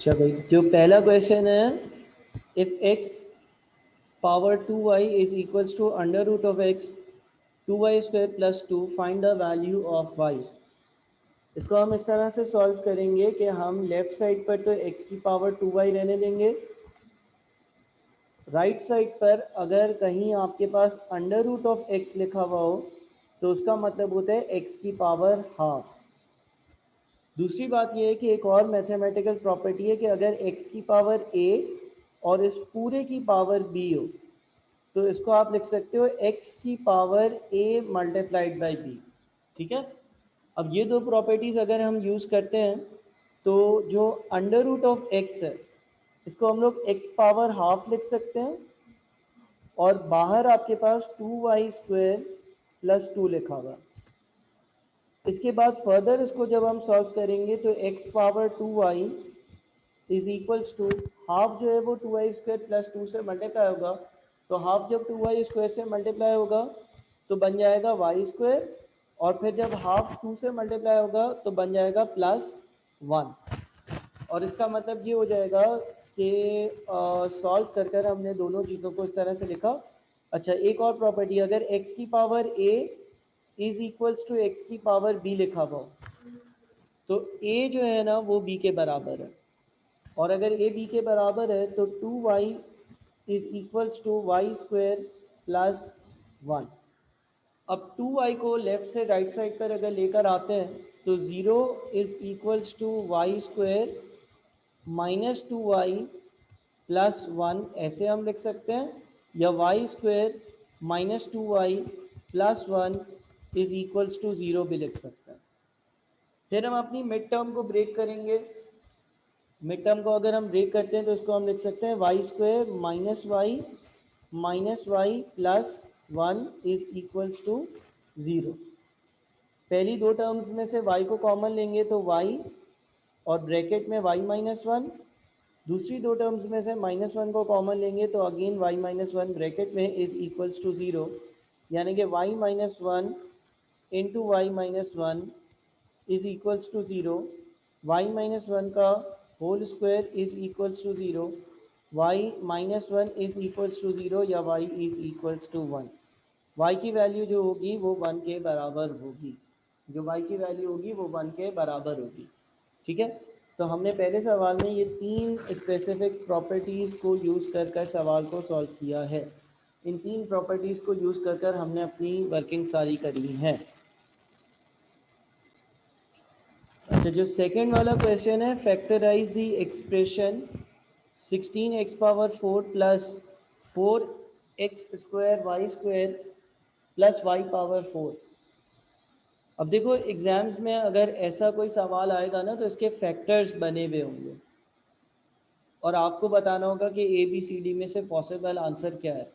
अच्छा भाई, जो पहला क्वेश्चन है, if x power 2y is equals to under root of x 2y² + 2 find the value of y। इसको हम इस तरह से सॉल्व करेंगे कि हम लेफ्ट साइड पर तो x की पावर 2y रहने देंगे, राइट साइड पर अगर कहीं आपके पास अंडर रूट ऑफ x लिखा हुआ हो तो उसका मतलब होता है x की पावर हाफ। दूसरी बात यह है कि एक और मैथमेटिकल प्रॉपर्टी है कि अगर x की पावर a और इस पूरे की पावर b हो तो इसको आप लिख सकते हो x की power a multiplied by b। ठीक है, अब ये दो प्रॉपर्टीज़ अगर हम यूज़ करते हैं तो जो अंडर रूट ऑफ x है इसको हम लोग x पावर हाफ लिख सकते हैं और बाहर आपके पास 2y² + 2 लिखा हुआ। इसके बाद फर्दर इसको जब हम सॉल्व करेंगे तो x power 2y is equals to half जो है वो 2y² + 2 से मल्टीप्लाई होगा, तो हाफ जब 2y² से मल्टीप्लाई होगा तो बन जाएगा y², और फिर जब हाफ 2 से मल्टीप्लाई होगा तो बन जाएगा +1। और इसका मतलब ये हो जाएगा कि सॉल्व कर कर हमने दोनों चीज़ों को इस तरह से लिखा। अच्छा, एक और प्रॉपर्टी, अगर x की power a is equals to x की पावर b लिखा हुआ तो a जो है ना वो b के बराबर है, और अगर a b के बराबर है तो 2y is equals to y² + 1। अब 2y को लेफ्ट से राइट साइड पर अगर लेकर आते हैं तो 0 is equals to y² -2y +1 ऐसे हम लिख सकते हैं, या y² -2y +1 is equals to 0 भी लिख सकते हैं। फिर हम अपनी मिड टर्म को ब्रेक करेंगे। मिड टर्म को अगर हम ब्रेक करते हैं तो इसको हम लिख सकते हैं y² -y -y +1 is equals to 0। पहली दो टर्म्स में से y को कॉमन लेंगे तो y और ब्रैकेट में y -1, दूसरी दो टर्म्स में से -1 को कॉमन लेंगे तो अगेन y -1 ब्रैकेट में इज इक्वल्स टू 0, यानी कि y -1 into y -1 is equals to 0, y -1 का whole square is equals to 0, y -1 is equals to 0 या y is equals to 1। y की वैल्यू जो होगी वो 1 के बराबर होगी, जो y की वैल्यू होगी वो 1 के बराबर होगी। ठीक है, तो हमने पहले सवाल में ये 3 स्पेसिफिक प्रॉपर्टीज़ को यूज़ कर कर सवाल को सॉल्व किया है। इन 3 प्रॉपर्टीज़ को यूज़ कर कर हमने अपनी वर्किंग सारी करी है। अच्छा, जो सेकंड वाला क्वेश्चन है, factorise the expression 16x⁴ + 4x² y² + y⁴। अब देखो, एग्ज़ाम्स में अगर ऐसा कोई सवाल आएगा ना तो इसके फैक्टर्स बने हुए होंगे और आपको बताना होगा कि ABCD में से पॉसिबल आंसर क्या है।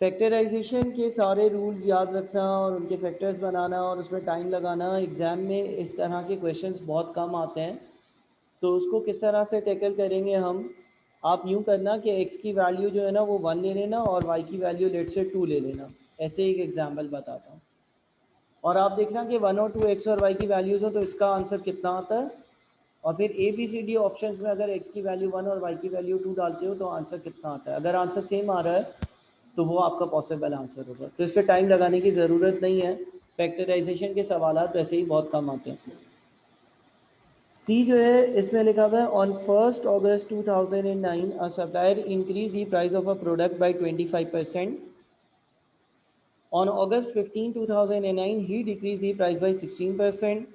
फैक्टराइजेशन के सारे रूल्स याद रखना और उनके फैक्टर्स बनाना और उसमें टाइम लगाना, एग्ज़ाम में इस तरह के क्वेश्चंस बहुत कम आते हैं। तो उसको किस तरह से टैकल करेंगे हम, आप यूँ करना कि x की वैल्यू जो है ना वो 1 ले लेना और y की वैल्यू लेट से 2 ले लेना। ऐसे एक एग्जाम्पल बताता हूँ और आप देखना कि 1 और 2 x और y की वैल्यूज़ हो तो इसका आंसर कितना आता है, और फिर ABCD ऑप्शंस में अगर x की वैल्यू 1 और y की वैल्यू 2 डालते हो तो आंसर कितना आता है। अगर आंसर सेम आ रहा है तो वो आपका पॉसिबल आंसर होगा। तो इस पर टाइम लगाने की ज़रूरत नहीं है, फैक्टराइजेशन के सवाल वैसे ही बहुत कम आते हैं। सी जो है इसमें लिखा हुआ है, on 1 August 2009 a supplier increase the price of a product by 25%। On August 15, 2009, he decreased the price by 16%.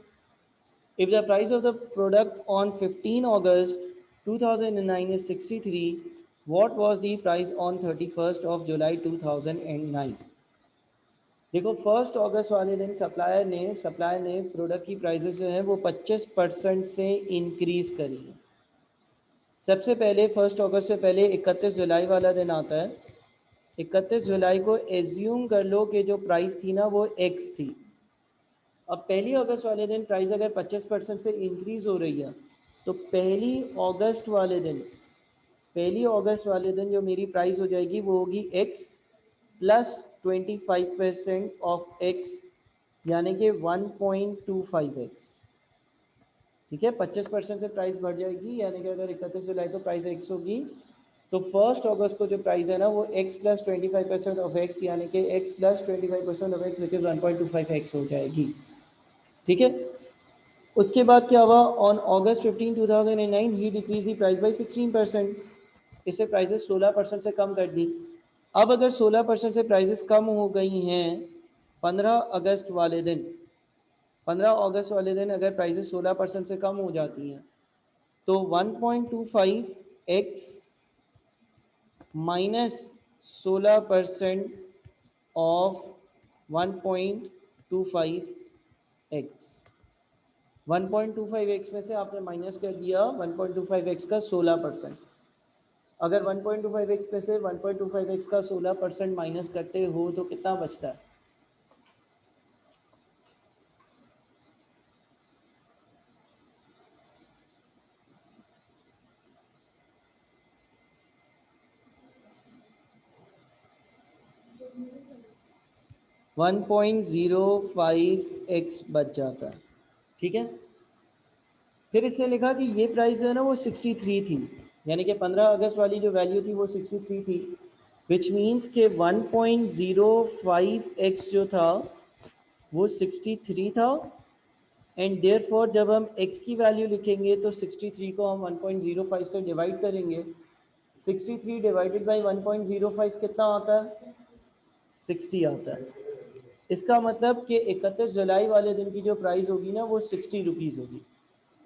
If the price of the product on 15 August 2009 is 63, what was the price on 31st of July 2009? देखो, 1 अगस्त वाले दिन supplier ने product की prices जो है वो 25% से increase करी है। सबसे पहले 1 अगस्त से पहले 31 जुलाई वाला दिन आता है। 31 जुलाई को एज्यूम कर लो कि जो प्राइस थी ना वो x थी। अब 1 अगस्त वाले दिन प्राइस अगर 25% से इंक्रीज़ हो रही है तो 1 अगस्त वाले दिन जो मेरी प्राइस हो जाएगी वो होगी x + 25% ऑफ x, यानी कि 1.25x। ठीक है, 25% से प्राइस बढ़ जाएगी, यानी कि अगर 31 जुलाई को प्राइस एक्स होगी तो 1 अगस्त को जो प्राइस है ना वो x प्लस 25% ऑफ x, यानी कि x plus 25% of x which is 1.25x हो जाएगी। ठीक है, उसके बाद क्या हुआ, on August 15 2009 he decrease the price by 16%, इससे प्राइसेस 16% से कम कर दी। अब अगर 16% से प्राइसेस कम हो गई हैं 15 अगस्त वाले दिन, 15 अगस्त वाले दिन अगर प्राइसेस 16% से कम हो जाती हैं तो 1.25x minus 16% of 1.25x, 1.25x में से आपने माइनस कर दिया 1.25x का 16%। अगर 1.25x में से 1.25x का 16% माइनस करते हो तो कितना बचता है? वन 1.05x बच जाता है। ठीक है, फिर इसने लिखा कि ये प्राइस जो है ना वो 63 थी, यानी कि 15 अगस्त वाली जो वैल्यू थी वो 63 थी, विच मीन्स के 1.05x जो था वो 63 था, एंड देयरफॉर जब हम x की वैल्यू लिखेंगे तो 63 को हम 1.05 से डिवाइड करेंगे। 63 डिवाइडेड बाई 1.05 कितना आता है? 60 आता है। इसका मतलब कि 31 जुलाई वाले दिन की जो प्राइस होगी ना वो 60 रुपीज़ होगी।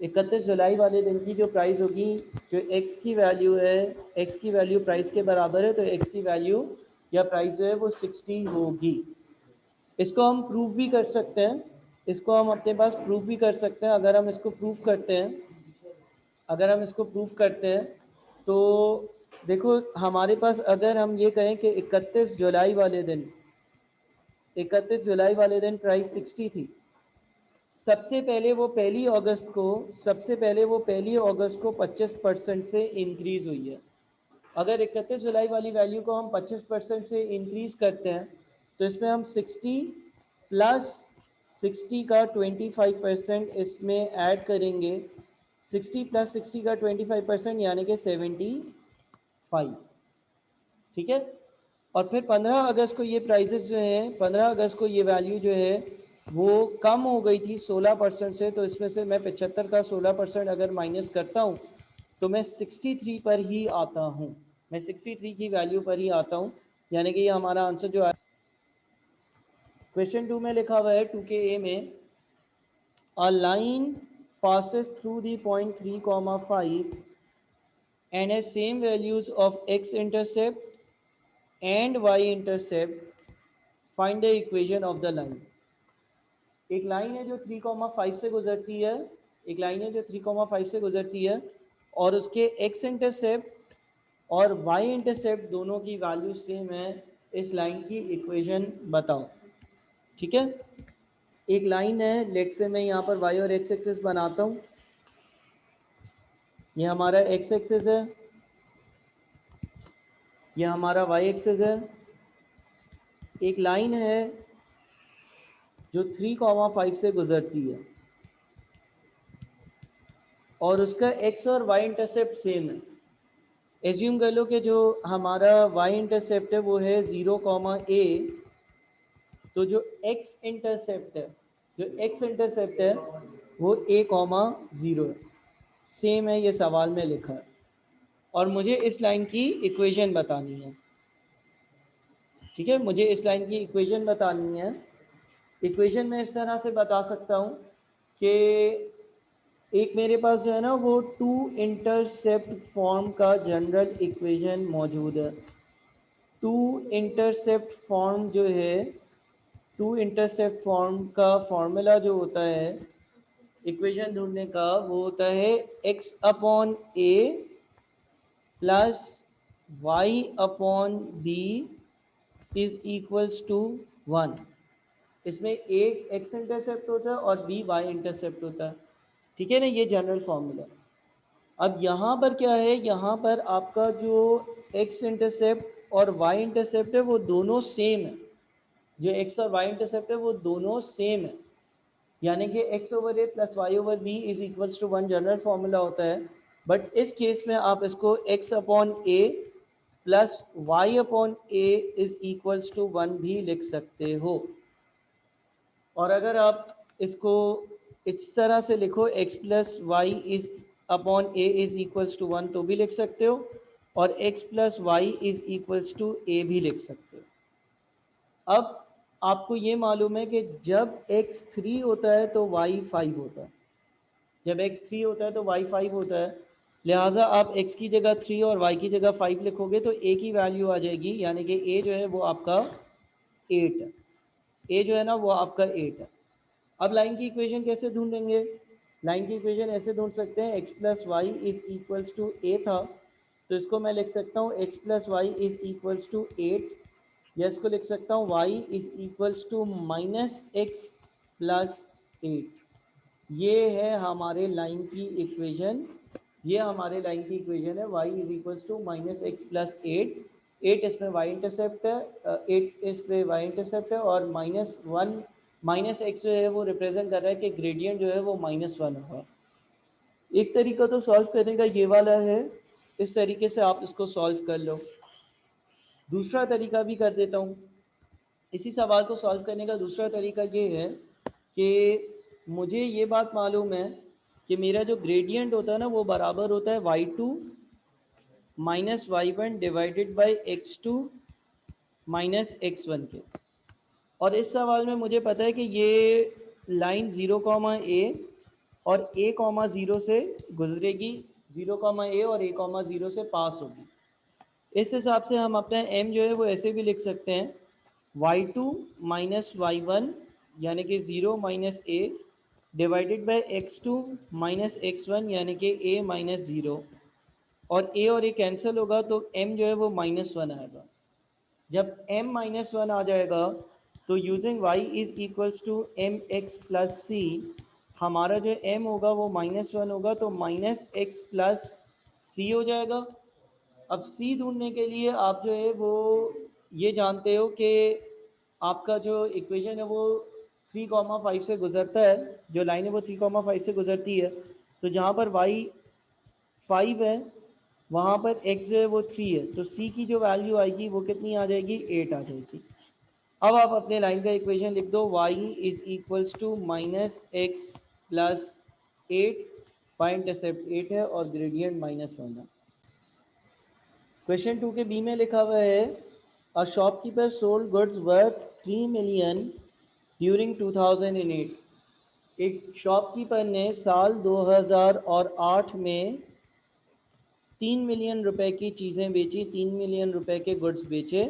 31 जुलाई वाले दिन की जो प्राइस होगी, जो x की वैल्यू है, x की वैल्यू प्राइस के बराबर है, तो x की वैल्यू या प्राइस जो है वो 60 होगी। इसको हम प्रूव भी कर सकते हैं, इसको हम अपने पास प्रूव भी कर सकते हैं। अगर हम इसको प्रूव करते हैं, अगर हम इसको प्रूव करते हैं तो देखो हमारे पास, अगर हम ये कहें कि 31 जुलाई वाले दिन, 31 जुलाई वाले दिन प्राइस 60 थी, सबसे पहले वो पहली अगस्त को, सबसे पहले वो पहली अगस्त को 25% से इंक्रीज़ हुई है। अगर 31 जुलाई वाली वैल्यू को हम 25% से इंक्रीज़ करते हैं तो इसमें हम 60 प्लस 60 का 25% इसमें ऐड करेंगे, 60 प्लस 60 का 25% यानी कि 75। ठीक है, और फिर 15 अगस्त को ये प्राइसेस जो हैं, 15 अगस्त को ये वैल्यू जो है वो कम हो गई थी 16% से, तो इसमें से मैं 75 का 16% अगर माइनस करता हूँ तो मैं 63 पर ही आता हूँ, मैं 63 की वैल्यू पर ही आता हूँ, यानी कि ये हमारा आंसर जो है। क्वेश्चन 2 में लिखा हुआ है 2के ए में, a line passes through the point 3,5 and has same values of x intercept and y intercept, find the equation of the line। एक लाइन है जो 3,5 से गुजरती है, एक लाइन है जो 3,5 से गुजरती है और उसके x इंटरसेप्ट और y इंटरसेप्ट दोनों की वैल्यू सेम है, इस लाइन की इक्वेशन बताओ। ठीक है, एक लाइन है, लेट से मैं यहाँ पर y और x एक्सिस बनाता हूँ, ये हमारा x एक्सिस है, ये हमारा y एक्सिस है। एक लाइन है जो 3,5 से गुजरती है और उसका x और y इंटरसेप्ट सेम है। एज्यूम कर लो कि जो हमारा y इंटरसेप्ट है वो है 0,a, तो जो x इंटरसेप्ट है, जो x इंटरसेप्ट है वो a,0 है, सेम है, ये सवाल में लिखा है, और मुझे इस लाइन की इक्वेशन बतानी है। ठीक है, मुझे इस लाइन की इक्वेशन बतानी है। इक्वेशन मैं इस तरह से बता सकता हूँ कि एक मेरे पास जो है ना वो टू इंटरसेप्ट फॉर्म का जनरल इक्वेशन मौजूद है। टू इंटरसेप्ट फॉर्म जो है, टू इंटरसेप्ट फॉर्म का फॉर्मूला जो होता है इक्वेशन ढूंढने का, वो होता है x upon a plus y upon b is equals to 1। इसमें एक x इंटरसेप्ट होता है और b y इंटरसेप्ट होता है। ठीक है ना, ये जनरल फॉर्मूला। अब यहाँ पर क्या है, यहाँ पर आपका जो x इंटरसेप्ट और y इंटरसेप्ट है वो दोनों सेम है, जो x और y इंटरसेप्ट है वो दोनों सेम है। यानी कि x over a plus y over b is equals to 1 general formula होता है, बट इस केस में आप इसको x upon a plus y upon a is equals to 1 भी लिख सकते हो। और अगर आप इसको इस तरह से लिखो x plus y is upon a is equals to 1 तो भी लिख सकते हो, और x plus y is equals to a भी लिख सकते हो। अब आपको ये मालूम है कि जब x 3 होता है तो y 5 होता है, जब x 3 होता है तो y 5 होता है, लिहाजा आप x की जगह 3 और y की जगह 5 लिखोगे तो a की वैल्यू आ जाएगी, यानी कि a जो है वो आपका 8 है, a जो है ना वो आपका 8 है। अब लाइन की इक्वेशन कैसे ढूंढेंगे? लाइन की इक्वेशन ऐसे ढूंढ सकते हैं, x plus y is equals to a था, तो इसको मैं लिख सकता हूँ x plus y is equals to 8, या इसको लिख सकता हूँ y is equals to minus x plus 8। ये है हमारे लाइन की इक्वेशन, ये हमारे लाइन की इक्वेशन है, y is equals to minus x plus 8। 8 इसमें y इंटरसेप्ट है, 8 इस पे y इंटरसेप्ट है, और -1 माइनस एक्स जो है वो रिप्रेजेंट कर रहा है कि ग्रेडियंट जो है वो -1 होगा। एक तरीका तो सॉल्व करने का ये वाला है, इस तरीके से आप इसको सॉल्व कर लो। दूसरा तरीका भी कर देता हूँ। इसी सवाल को सॉल्व करने का दूसरा तरीका ये है कि मुझे ये बात मालूम है कि मेरा जो ग्रेडियंट होता है ना वो बराबर होता है y2 minus y1 divided by x2 minus x1 के। और इस सवाल में मुझे पता है कि ये लाइन 0 कॉमा ए और a कॉमा 0 से गुजरेगी, 0 कॉमा ए और a कॉमा 0 से पास होगी। इस हिसाब से हम अपना m जो है वो ऐसे भी लिख सकते हैं, y2 माइनस y1 यानी कि 0 minus A divided by x2 minus x1 यानी कि a माइनस 0, और a कैंसिल होगा तो m जो है वो -1 आएगा। जब m -1 आ जाएगा तो using y is equals to m x plus c, हमारा जो m होगा वो -1 होगा तो माइनस एक्स प्लस सी हो जाएगा। अब सी ढूंढने के लिए आप जो है वो ये जानते हो कि आपका जो इक्वेशन है वो 3,5 से गुजरता है, जो लाइन है वो 3,5 से गुजरती है, तो जहाँ पर y 5 है वहाँ पर x जो है वो 3 है, तो c की जो वैल्यू आएगी वो कितनी आ जाएगी? 8 आ जाएगी। अब आप अपने लाइन का इक्वेशन लिख दो, y is equals to minus x plus 8, point intercept 8 है और ग्रेडियंट -1 है। क्वेश्चन 2 के बी में लिखा हुआ है, a shopkeeper sold goods worth 3 million during 2008। एक शॉपकीपर ने साल 2008 में 3 मिलियन रुपए की चीज़ें बेची, 3 मिलियन रुपए के गुड्स बेचे।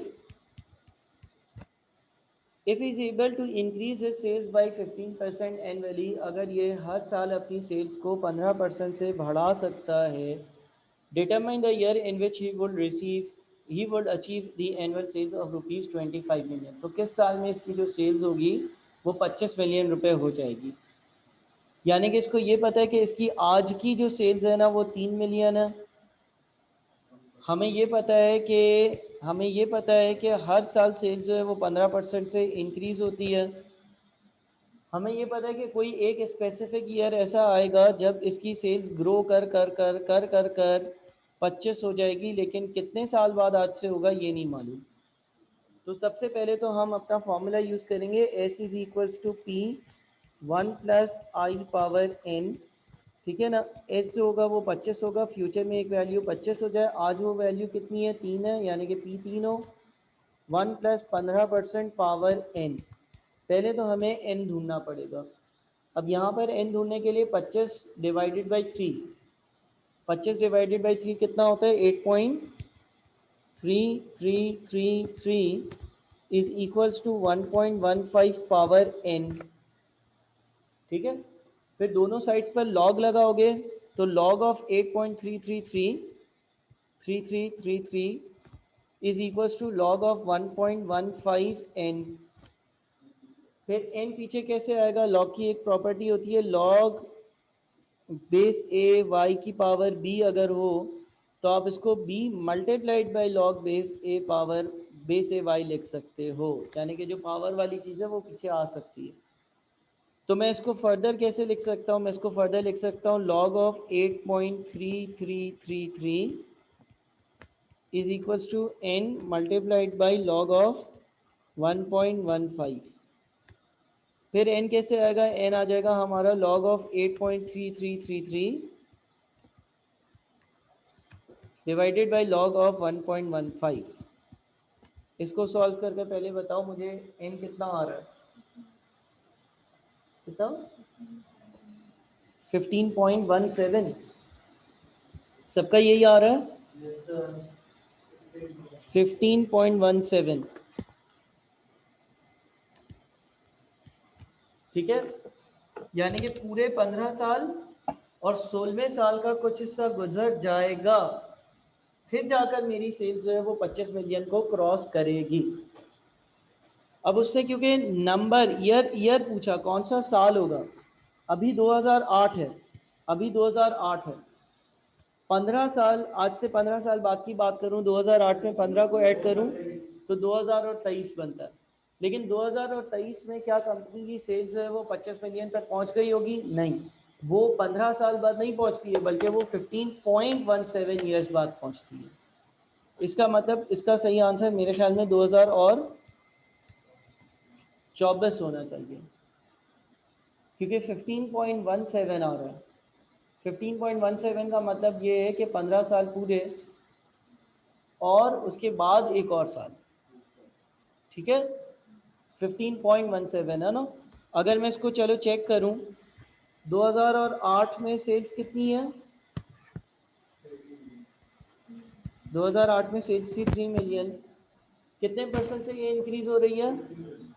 If is able to increase his sales by 15% annually, अगर ये हर साल अपनी सेल्स को 15% से बढ़ा सकता है, determine the year in which he would achieve the annual sales of rupees 25 million। तो किस साल में इसकी जो सेल्स होगी वो 25 मिलियन रुपए हो जाएगी। यानी कि इसको ये पता है कि इसकी आज की जो सेल्स है ना वो 3 मिलियन है। हमें ये पता है कि हर साल सेल्स जो है वो 15% से इंक्रीज होती है। हमें ये पता है कि कोई एक स्पेसिफिक ईयर ऐसा आएगा जब इसकी सेल्स ग्रो कर कर कर कर कर कर 25 हो जाएगी, लेकिन कितने साल बाद आज से होगा ये नहीं मालूम। तो सबसे पहले तो हम अपना फॉर्मूला यूज़ करेंगे, s is equals to p 1 plus i power n, ठीक है ना। एस जो होगा वो 25 होगा, फ्यूचर में एक वैल्यू 25 हो जाए, आज वो वैल्यू कितनी है? 3 है, यानी कि पी 3 हो। 1 प्लस 15% पावर एन, पहले तो हमें एन ढूंढना पड़ेगा। अब यहाँ पर एन ढूंढने के लिए 25 डिवाइडेड बाई 3, 25 डिवाइडेड बाई 3 कितना होता है? 8.3333 is equals to 1.15 power n, ठीक है। फिर दोनों साइड्स पर लॉग लगाओगे तो log of 8.3333 is equals to log of 1.15 n. फिर एन पीछे कैसे आएगा? लॉग की एक प्रॉपर्टी होती है, लॉग बेस ए वाई की पावर बी अगर हो तो आप इसको b multiplied by log base a power base a y लिख सकते हो, यानी कि जो पावर वाली चीज़ है वो पीछे आ सकती है। तो मैं इसको फर्दर कैसे लिख सकता हूँ? मैं इसको फर्दर लिख सकता हूँ log of 8.3333 is equals to n multiplied by log of 1.15। फिर n कैसे आएगा? n आ जाएगा हमारा log of 8.3333 divided by log of 1.15। इसको सॉल्व करके पहले बताओ मुझे n कितना आ रहा है? कितना? 15.17। सबका यही आ रहा है? 15.17। ठीक है, यानी कि पूरे 15 साल और 16वें साल का कुछ हिस्सा गुजर जाएगा, फिर जाकर मेरी सेल्स जो है वो 25 मिलियन को क्रॉस करेगी। अब उससे क्योंकि नंबर ईयर पूछा, कौन सा साल होगा? अभी 2008 है, अभी 2008 है। 15 साल, आज से 15 साल बाद की बात करूं, 2008 में 15 को ऐड करूं तो 2023 बनता है। लेकिन 2023 में क्या कंपनी की सेल्स है वो 25 मिलियन तक पहुंच गई होगी? नहीं, वो 15 साल बाद नहीं पहुंचती है, बल्कि वो 15.17 ईयर्स बाद पहुंचती है। इसका मतलब इसका सही आंसर मेरे ख्याल में 2024 होना चाहिए, क्योंकि 15.17 आ रहा है। 15.17 का मतलब ये है कि 15 साल पूरे और उसके बाद एक और साल। ठीक है, 15.17 है ना। अगर मैं इसको चलो चेक करूं, 2008 में सेल्स कितनी है? 2008 में सेल्स थी 3 मिलियन। कितने परसेंट से ये इंक्रीज हो रही है?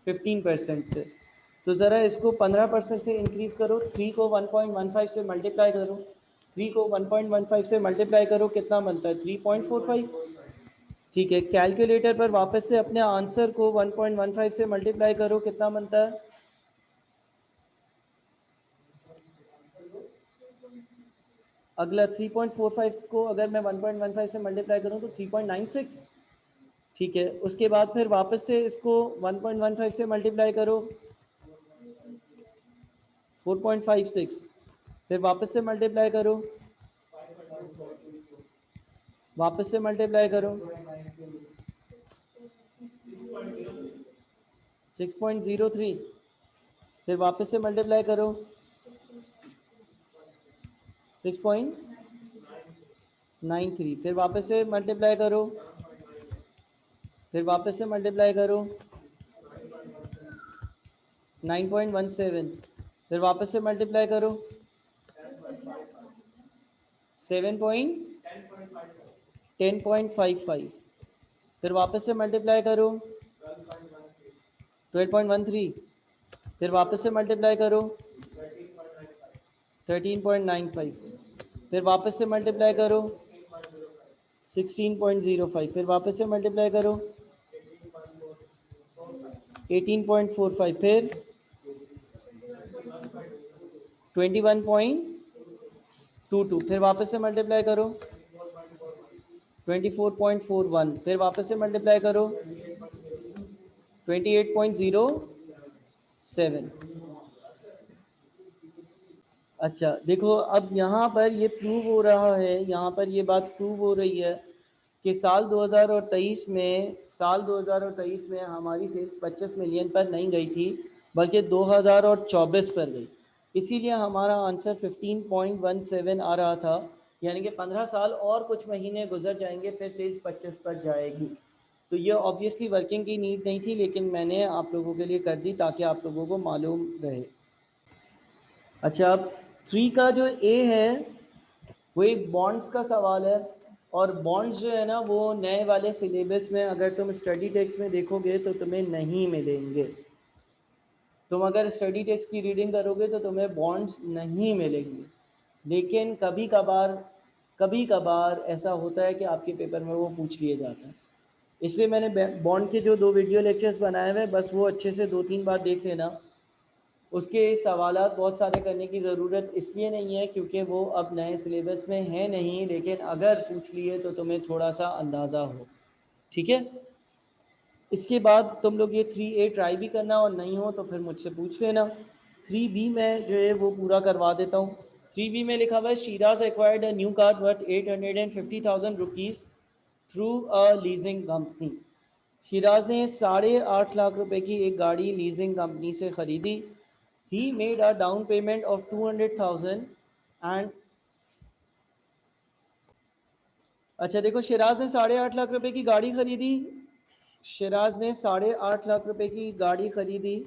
15% से। तो ज़रा इसको 15% से इंक्रीज करो, 3 को 1.15 से मल्टीप्लाई करो, 3 को 1.15 से मल्टीप्लाई करो, कितना बनता है? 3.45। ठीक है, कैलकुलेटर पर वापस से अपने आंसर को 1.15 से मल्टीप्लाई करो, कितना बनता है? अगला 3.45 को अगर मैं 1.15 से मल्टीप्लाई करूं तो 3.96। ठीक है, उसके बाद फिर वापस से इसको 1.15 से मल्टीप्लाई करो, 4.56। फिर वापस से मल्टीप्लाई करो, वापस से मल्टीप्लाई करो, 6.03। फिर वापस से मल्टीप्लाई करो, 6.93। फिर वापस से मल्टीप्लाई करो, फिर वापस से मल्टीप्लाई करो, 9.17। फिर वापस से मल्टीप्लाई करो, 10.55। फिर वापस से मल्टीप्लाई करो, 12.13। फिर वापस से मल्टीप्लाई करो, 13.95। फिर वापस से मल्टीप्लाई करो, 16.05। फिर वापस से मल्टीप्लाई करो, 18.45। फिर 21.22। फिर वापस से मल्टीप्लाई करो, 24.41। फिर वापस से मल्टीप्लाई करो, 28.07। अच्छा देखो, अब यहाँ पर ये प्रूव हो रहा है, यहाँ पर ये बात प्रूव हो रही है कि साल 2023 में हमारी सेल्स 25 मिलियन पर नहीं गई थी, बल्कि 2024 पर गई। इसीलिए हमारा आंसर 15.17 आ रहा था, यानी कि 15 साल और कुछ महीने गुजर जाएंगे, फिर सेल्स 25 पर जाएगी। तो ये ऑब्वियसली वर्किंग की नीड नहीं थी, लेकिन मैंने आप लोगों के लिए कर दी ताकि आप लोगों को मालूम रहे। अच्छा, अब 3 का जो ए है वो एक बॉन्ड्स का सवाल है, और बॉन्ड्स जो है ना वो नए वाले सिलेबस में अगर तुम स्टडी टेक्स्ट में देखोगे तो तुम्हें नहीं मिलेंगे। तुम अगर स्टडी टेक्स्ट की रीडिंग करोगे तो तुम्हें बॉन्ड्स नहीं मिलेंगे, लेकिन कभी कभार ऐसा होता है कि आपके पेपर में वो पूछ लिए जाता है। इसलिए मैंने बॉन्ड के जो 2 वीडियो लेक्चर्स बनाए हुए, बस वो अच्छे से 2-3 बार देख लेना। उसके सवालात बहुत सारे करने की ज़रूरत इसलिए नहीं है क्योंकि वो अब नए सिलेबस में है नहीं, लेकिन अगर पूछ लिए तो तुम्हें थोड़ा सा अंदाज़ा हो। ठीक है, इसके बाद तुम लोग ये 3A ट्राई भी करना, और नहीं हो तो फिर मुझसे पूछ लेना। 3B में जो है वो पूरा करवा देता हूँ। 3B में लिखा हुआ है Shiraz acquired a new car worth 850,000 rupees through a leasing company. Shiraz ने 8.5 लाख रुपए की एक गाड़ी लीजिंग कंपनी से ख़रीदी। He made a down payment of 200,000 and अच्छा देखो, शिराज ने 8.5 लाख रुपए की गाड़ी खरीदी। शिराज ने 8.5 लाख रुपए की गाड़ी खरीदी,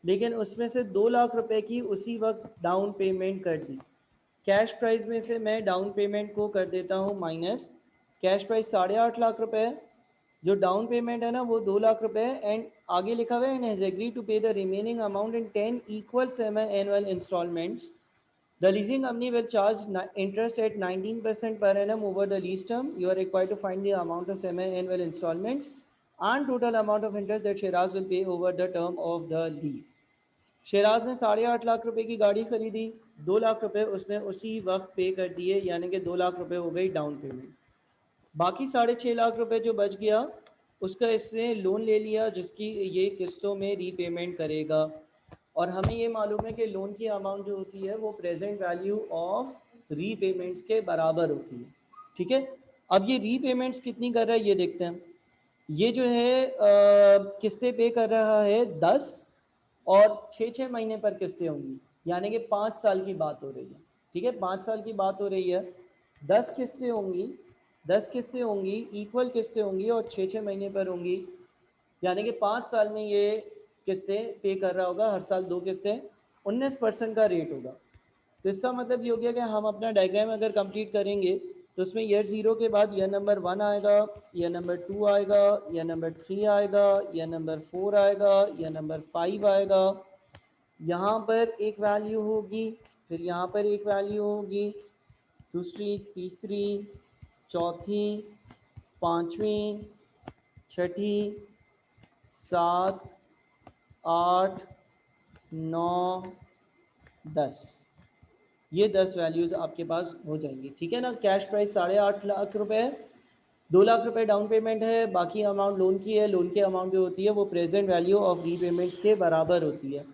लेकिन उसमें से 2 लाख रुपए की उसी वक्त डाउन पेमेंट कर दी। कैश प्राइस में से मैं डाउन पेमेंट को कर देता हूँ माइनस। कैश प्राइस 8.5 लाख रुपए है, जो डाउन पेमेंट है ना वो 2 लाख रुपए है। एंड आगे लिखा हुआ है and has agree to pay the remaining amount in 10 equal semi annual installments. The leasing company will charge interest at 19% per annum over the lease term. You are required to find the amount of semi-annual installments and total amount of interest that Shiraz will pay over the term of the lease. Siraj ने 8.5 लाख रुपए की गाड़ी खरीदी, 2 लाख रुपए उसने उसी वक्त पे कर दिए, यानी कि 2 लाख रुपए हो गई डाउन पेमेंट। बाकी 6.5 लाख रुपए जो बच गया उसका इसने लोन ले लिया, जिसकी ये किस्तों में रीपेमेंट करेगा। और हमें ये मालूम है कि लोन की अमाउंट जो होती है वो प्रेजेंट वैल्यू ऑफ रीपेमेंट्स के बराबर होती है। ठीक है, अब ये रीपेमेंट्स कितनी कर रहा है ये देखते हैं। ये जो है किस्तें पे कर रहा है 10 और 6 महीने पर किस्तें होंगी, यानी कि 5 साल की बात हो रही है। ठीक है, 5 साल की बात हो रही है, 10 किस्तें होंगी, 10 किस्तें होंगी, इक्वल किस्तें होंगी और 6 महीने पर होंगी, यानी कि 5 साल में ये किस्तें पे कर रहा होगा, हर साल 2 किस्तें, 19% का रेट होगा। तो इसका मतलब ये हो गया कि हम अपना डायग्राम अगर कंप्लीट करेंगे तो उसमें ईयर 0 के बाद ईयर नंबर 1 आएगा, ईयर नंबर 2 आएगा, ईयर नंबर 3 आएगा, ईयर नंबर 4 आएगा, ईयर नंबर 5 आएगा। यहाँ पर एक वैल्यू होगी, फिर यहाँ पर एक वैल्यू होगी, दूसरी, तीसरी, चौथी, पाँचवीं, छठी, 7, 8, 9, 10, ये 10 वैल्यूज़ आपके पास हो जाएंगी। ठीक है ना। कैश प्राइस 8.5 लाख रुपए है, 2 लाख रुपए डाउन पेमेंट है, बाकी अमाउंट लोन की है। लोन की अमाउंट जो होती है वो प्रेजेंट वैल्यू ऑफ रीपेमेंट्स के बराबर होती है।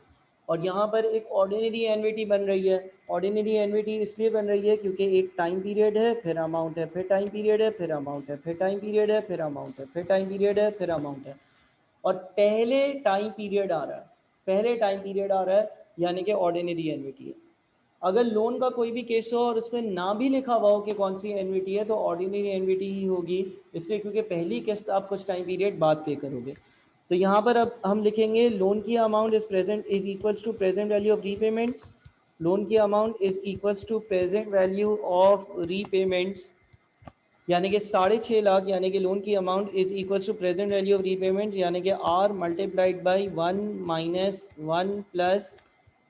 और यहाँ पर एक ऑर्डिनरी एनविटी बन रही है। ऑर्डिनरी एनविटी इसलिए बन रही है क्योंकि एक टाइम पीरियड है, फिर अमाउंट है, फिर टाइम पीरियड है, फिर अमाउंट है, फिर टाइम पीरियड है, फिर अमाउंट है, फिर टाइम पीरियड है, फिर अमाउंट है। और पहले टाइम पीरियड आ रहा है, पहले टाइम पीरियड आ रहा है, यानी कि ऑर्डिनरी एनविटी है। अगर लोन का कोई भी केस हो और उसमें ना भी लिखा हुआ हो कि कौन सी एनविटी है, तो ऑर्डिनरी एनविटी ही होगी, इसलिए क्योंकि पहली किस्त आप कुछ टाइम पीरियड बाद पे करोगे। तो यहाँ पर अब हम लिखेंगे लोन की amount is present is equals to present value of repayments. Loan की amount is equals to present value of repayments, यानी कि 6.5 लाख, यानी कि लोन की amount is equals to present value of repayments, यानी कि R multiplied by 1 minus 1 plus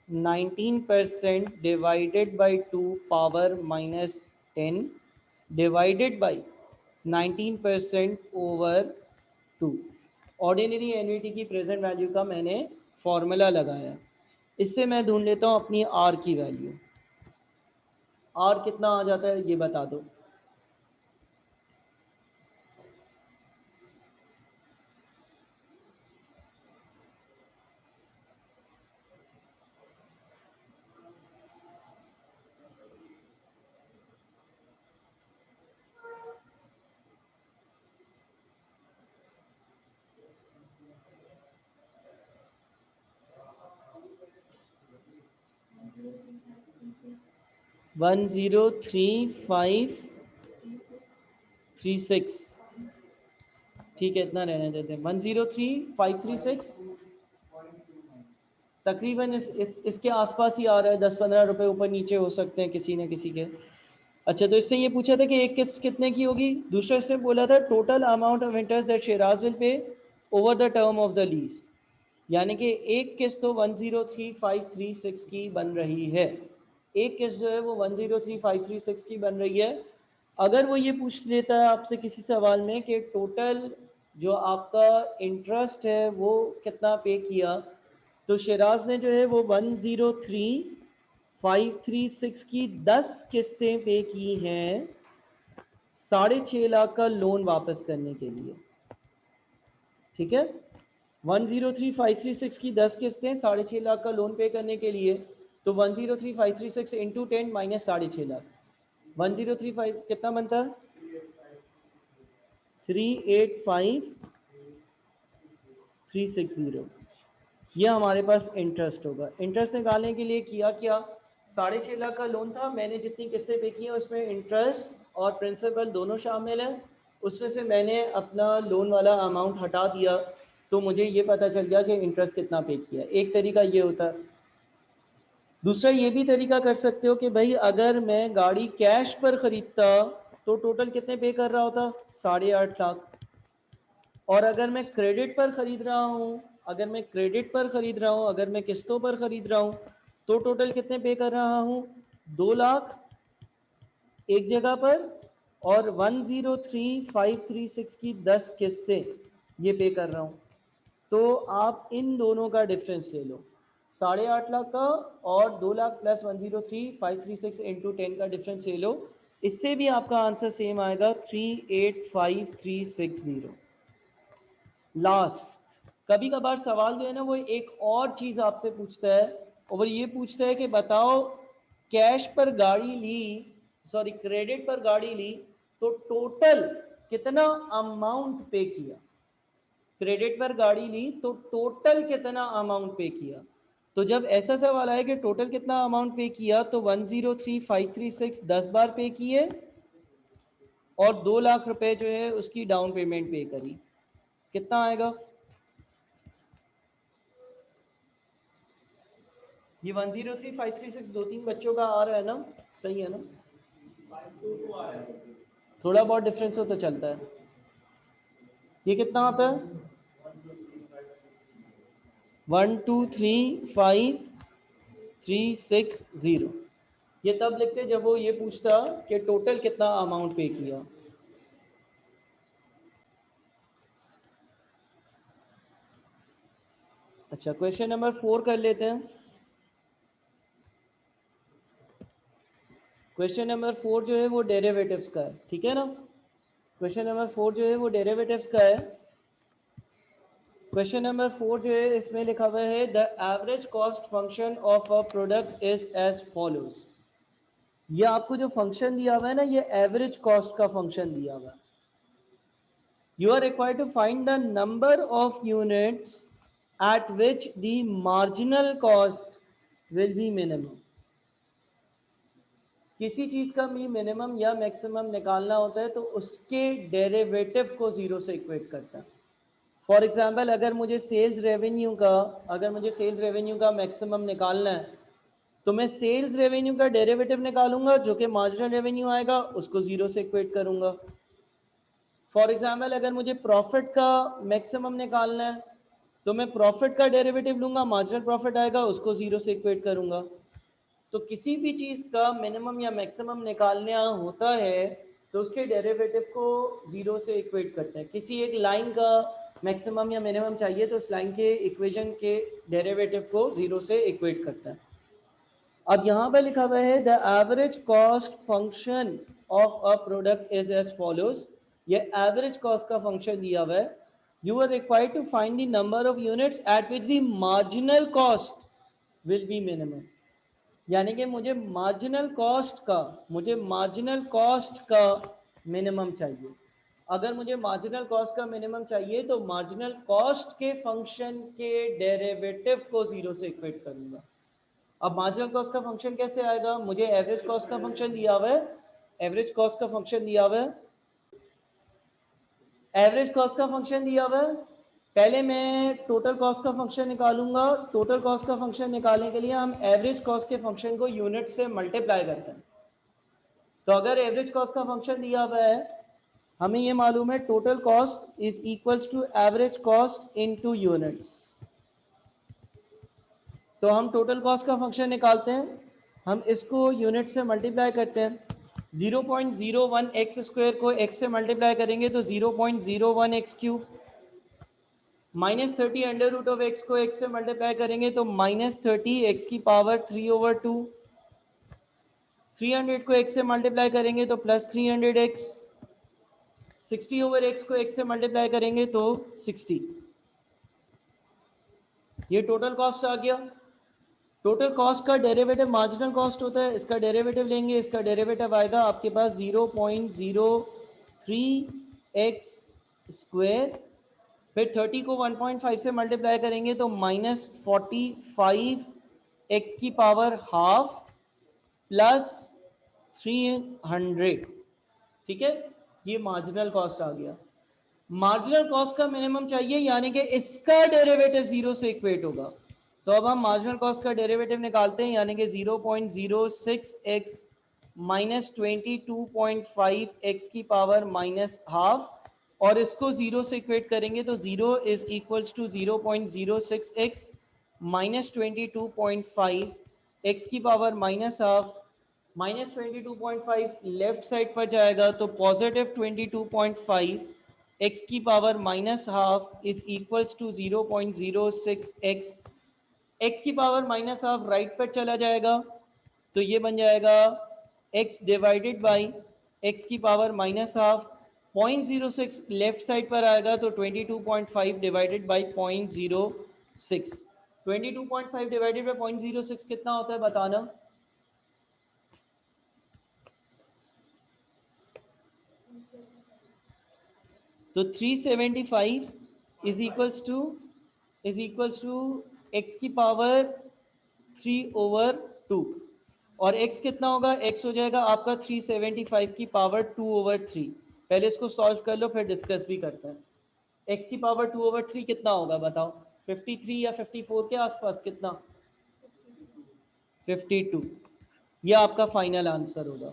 19% divided by 2 power minus 10 divided by 19% over 2। Ordinary annuity की present value का मैंने फॉर्मूला लगाया। इससे मैं ढूंढ लेता हूँ अपनी आर की वैल्यू। आर कितना आ जाता है ये बता दो। 103,536, ठीक है, इतना रहने देते हैं। 103,536 तकरीबन इसके आसपास ही आ रहा है। 10-15 रुपए ऊपर नीचे हो सकते हैं किसी न किसी के। अच्छा, तो इससे ये पूछा था कि एक किस्त कितने की होगी। दूसरा इसने बोला था total amount of interest that Siraj will pay over the term of the lease, यानी कि एक किस्त तो 103,536 की बन रही है। एक किस्त जो है वो 103,536 की बन रही है। अगर वो ये पूछ लेता है आपसे किसी सवाल में कि टोटल जो आपका इंटरेस्ट है वो कितना पे किया, तो शिराज ने जो है वो 103,536 की 10 किस्तें पे की हैं 6.5 लाख का लोन वापस करने के लिए। ठीक है, 103,536 की 10 किस्तें 6.5 लाख का लोन पे करने के लिए, तो 103,536 इंटू 10 माइनस 6.5 लाख, 1035 कितना बनता है? 385,360। ये हमारे पास इंटरेस्ट होगा। इंटरेस्ट निकालने के लिए किया क्या, 6.5 लाख का लोन था, मैंने जितनी किस्तें पे की हैं उसमें इंटरेस्ट और प्रिंसिपल दोनों शामिल हैं, उसमें से मैंने अपना लोन वाला अमाउंट हटा दिया, तो मुझे ये पता चल गया कि इंटरेस्ट कितना पे किया। एक तरीका ये होता है। दूसरा ये भी तरीका कर सकते हो कि भाई अगर मैं गाड़ी कैश पर ख़रीदता तो टोटल कितने पे कर रहा होता, 8.5 लाख। और अगर मैं क्रेडिट पर ख़रीद रहा हूँ, अगर मैं क्रेडिट पर ख़रीद रहा हूँ, अगर मैं किस्तों पर ख़रीद रहा हूँ, तो टोटल कितने पे कर रहा हूँ, 2 लाख एक जगह पर, और 103,536 की 10 किस्तें ये पे कर रहा हूँ। तो आप इन दोनों का डिफरेंस ले लो, 8.5 लाख का और 2 लाख प्लस 103,536 इंटू 10 का डिफरेंस ले लो, इससे भी आपका आंसर सेम आएगा 385,360। लास्ट, कभी कभार सवाल जो है ना वो एक और चीज़ आपसे पूछता है, और ये पूछता है कि बताओ कैश पर गाड़ी ली, सॉरी क्रेडिट पर गाड़ी ली, तो टोटल कितना अमाउंट पे किया। क्रेडिट पर गाड़ी ली तो टोटल कितना अमाउंट पे किया। तो जब ऐसा सवाल आया कि टोटल कितना अमाउंट पे किया, तो 103,536 10 बार पे किए और 2 लाख रुपए जो है उसकी डाउन पेमेंट पे करी, कितना आएगा? ये 103,536 दो तीन बच्चों का आ रहा है ना, सही है ना? थोड़ा बहुत डिफरेंस हो तो चलता है। ये कितना आता है? 123,530। ये तब लिखते जब वो ये पूछता कि टोटल कितना अमाउंट पे किया। अच्छा, क्वेश्चन नंबर 4 कर लेते हैं। क्वेश्चन नंबर 4 जो है वो डेरिवेटिव्स का है, ठीक है ना? क्वेश्चन नंबर 4 जो है वो डेरिवेटिव्स का है। क्वेश्चन नंबर 4 जो है इसमें लिखा हुआ है the average cost function of a product is as follows. ये आपको जो फंक्शन दिया हुआ है ना, ये एवरेज कॉस्ट का फंक्शन दिया हुआ है। You are required to find the number of units at which the marginal cost will be minimum. किसी चीज का भी मिनिमम या मैक्सिमम निकालना होता है तो उसके डेरिवेटिव को जीरो से इक्वेट करता है। फॉर एग्जाम्पल, अगर मुझे सेल्स रेवेन्यू का मैक्सिमम निकालना है, तो मैं सेल्स रेवेन्यू का डेरिवेटिव निकालूंगा, जो कि मार्जिनल रेवेन्यू आएगा उसको जीरो से इक्वेट करूंगा। फॉर एग्जाम्पल, अगर मुझे प्रॉफिट का मैक्सिमम निकालना है, तो मैं प्रॉफिट का डेरिवेटिव लूंगा, मार्जिनल प्रॉफिट आएगा उसको जीरो से इक्वेट करूंगा। तो किसी भी चीज़ का मिनिमम या मैक्सिमम निकालना होता है तो उसके डेरिवेटिव को जीरो से इक्वेट करते हैं। किसी एक लाइन का मैक्सिमम या मिनिमम चाहिए तो उस लाइन के इक्वेशन के डेरिवेटिव को जीरो से इक्वेट करता है। अब यहाँ पे लिखा हुआ है the average cost function of a product is as follows. ये एवरेज कॉस्ट का फंक्शन दिया हुआ है। You are required to find the number of units at which the marginal cost will be minimum. यानी कि मुझे मार्जिनल कॉस्ट का minimum चाहिए। अगर मुझे मार्जिनल कॉस्ट का मिनिमम चाहिए तो मार्जिनल कॉस्ट के फंक्शन के डेरिवेटिव को जीरो से इक्वेट करूंगा। अब मार्जिनल कॉस्ट का फंक्शन कैसे आएगा? मुझे एवरेज कॉस्ट का फंक्शन दिया हुआ है, एवरेज कॉस्ट का फंक्शन दिया हुआ है, एवरेज कॉस्ट का फंक्शन दिया हुआ है। पहले मैं टोटल कॉस्ट का फंक्शन निकालूंगा। टोटल कॉस्ट का फंक्शन निकालने के लिए हम एवरेज कॉस्ट के फंक्शन को यूनिट से मल्टीप्लाई करते हैं। तो अगर एवरेज कॉस्ट का फंक्शन दिया हुआ है, हमें ये मालूम है total cost is equals to average cost into units. तो हम टोटल कॉस्ट का फंक्शन निकालते हैं, हम इसको यूनिट से मल्टीप्लाई करते हैं। 0.01 एक्स स्क्वायर को एक्स से मल्टीप्लाई करेंगे तो 0.01 x cube, -30 under root of x को एक्स से मल्टीप्लाई करेंगे तो -30 एक्स की पावर 3/2। 300 को एक्स से मल्टीप्लाई करेंगे तो +300 एक्स। 60 ओवर एक्स को एक्स से मल्टीप्लाई करेंगे तो 60। ये टोटल कॉस्ट आ गया। टोटल कॉस्ट का डेरिवेटिव मार्जिनल कॉस्ट होता है, इसका डेरिवेटिव लेंगे, इसका डेरिवेटिव आएगा आपके पास 0.03 x स्क्वायर, फिर 30 को 1.5 से मल्टीप्लाई करेंगे तो -45 x की पावर हाफ प्लस 300। ठीक है, ये मार्जिनल कॉस्ट आ गया। मार्जिनल कॉस्ट का मिनिमम चाहिए, यानी कि इसका डेरिवेटिव 0 से इक्वेट होगा। तो अब हम मार्जिनल कॉस्ट का डेरिवेटिव निकालते हैं, यानी कि 0.06x माइनस 22.5 x की पावर माइनस हाफ, और इसको 0 से इक्वेट करेंगे तो 0 is equals to 0.06x minus 22.5 x की power minus half, minus 22.5 left side पर जाएगा तो पॉजिटिव 22.5 x की power minus half is equals to 0.06x, x की पावर माइनस हाफ राइट पर चला जाएगा तो ये बन जाएगा x डिवाइडेड बाई x की power minus half, 0.06 left side पर आएगा तो 22.5 डिवाइडेड बाई 0.06, 22.5 डिवाइडेड बाई 0.06 कितना होता है बताना। तो 375 इज इक्वल्स टू x की पावर 3/2, और x कितना होगा, x हो जाएगा आपका 375 की पावर 2/3। पहले इसको सॉल्व कर लो फिर डिस्कस भी करते हैं। x की पावर 2/3 कितना होगा बताओ, 53 या 54 के आसपास, कितना, 52। ये आपका फाइनल आंसर होगा।